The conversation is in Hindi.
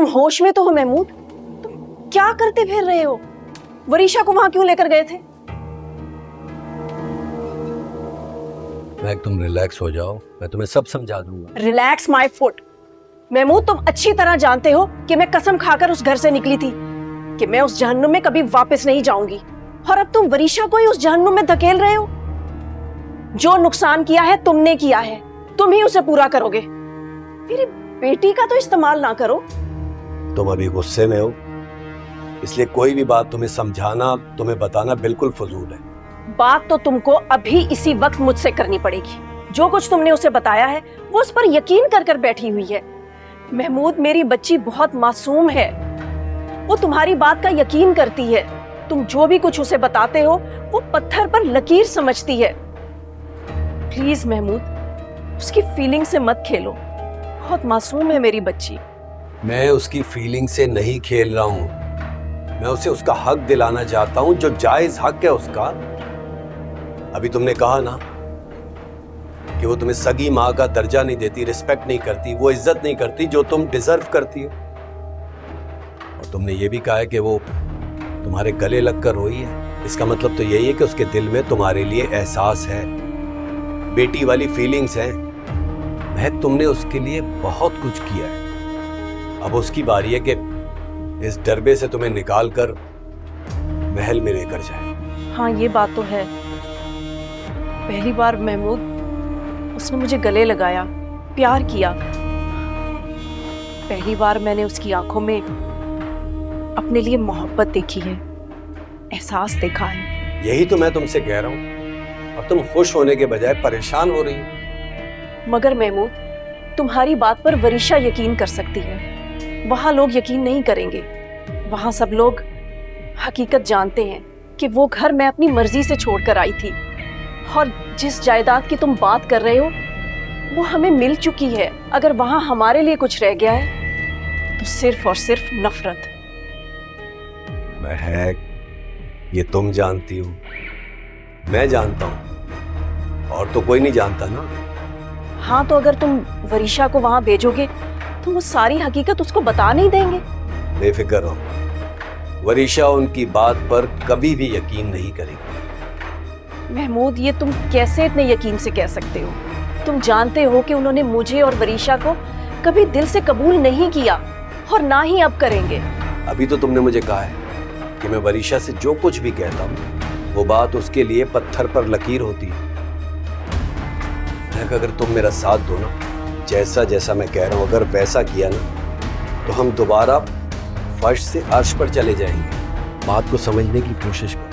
तुम होश में तो हो महमूद? तुम क्या करते फिर रहे हो? वरीशा को वहां क्यों लेकर गए थे? महक, तुम रिलैक्स हो जाओ, मैं तुम्हें सब समझा दूंगा। Relax my foot. महमूद, तुम अच्छी तरह जानते हो कि मैं कसम खाकर उस घर से निकली थी कि मैं उस जहन्नुम में कभी वापस नहीं जाऊंगी, और अब तुम वरीशा को ही उस जहन्नुम में धकेल रहे हो। जो नुकसान किया है तुमने किया है, तुम ही उसे पूरा करोगे। मेरी बेटी का तो इस्तेमाल ना करो। तुम अभी गुस्से में हो, इसलिए कोई भी बात तुम्हें समझाना, तुम्हें बताना बिल्कुल फजूल है। बात तो तुमको अभी इसी वक्त मुझसे करनी पड़ेगी। जो कुछ तुमने उसे बताया है वो उस पर यकीन कर कर बैठी हुई है। महमूद, मेरी बच्ची बहुत मासूम है, वो तुम्हारी बात का यकीन करती है। तुम जो भी कुछ उसे बताते हो वो पत्थर पर लकीर समझती है। प्लीज महमूद, उसकी फीलिंग से मत खेलो, बहुत मासूम है मेरी बच्ची। मैं उसकी फीलिंग से नहीं खेल रहा हूं, मैं उसे उसका हक दिलाना चाहता हूं, जो जायज हक है उसका। अभी तुमने कहा ना कि वो तुम्हें सगी माँ का दर्जा नहीं देती, रिस्पेक्ट नहीं करती, वो इज्जत नहीं करती जो तुम डिजर्व करती हो। और तुमने ये भी कहा है कि वो तुम्हारे गले लगकर रोई है। इसका मतलब तो यही है कि उसके दिल में तुम्हारे लिए एहसास है, बेटी वाली फीलिंग्स हैं। महक, तुमने उसके लिए बहुत कुछ किया है। अब उसकी बारी है कि इस डरबे से तुम्हें निकाल कर महल में लेकर जाए। हाँ, ये बात तो है। पहली बार महमूद उसने मुझे गले लगाया, प्यार किया। पहली बार मैंने उसकी आंखों में अपने लिए मोहब्बत देखी है, एहसास देखा है। यही तो मैं तुमसे कह रहा हूं। अब तुम खुश होने के बजाय परेशान हो रही हो। मगर महमूद, तुम्हारी बात पर वरीशा यकीन कर सकती है, वहां लोग यकीन नहीं करेंगे। वहां सब लोग हकीकत जानते हैं कि वो घर मैं अपनी मर्जी से छोड़कर आई थी, और जिस जायदाद की तुम बात कर रहे हो वो हमें मिल चुकी है। अगर वहां हमारे लिए कुछ रह गया है तो सिर्फ और सिर्फ नफरत। महक, ये तुम जानती हो, मैं जानता हूं, और तो कोई नहीं जानता ना। हाँ, तो अगर तुम वरीशा को वहां भेजोगे तो वो सारी हकीकत उसको बता नहीं देंगे। बेफिक्र रहो, वरीशा उनकी बात पर कभी भी यकीन नहीं करेगी। महमूद, ये तुम कैसे इतने यकीन से कह सकते हो? तुम जानते हो कि उन्होंने मुझे और वरीशा को कभी दिल से कबूल नहीं किया, और ना ही अब करेंगे। अभी तो तुमने मुझे कहा है कि मैं वरीशा से जो कुछ भी कहता हूं वो बात उसके लिए पत्थर पर लकीर होती है। अगर तुम मेरा साथ दो ना, जैसा जैसा मैं कह रहा हूं अगर वैसा किया ना, तो हम दोबारा फर्श से अर्श पर चले जाएंगे। बात को समझने की कोशिश करो।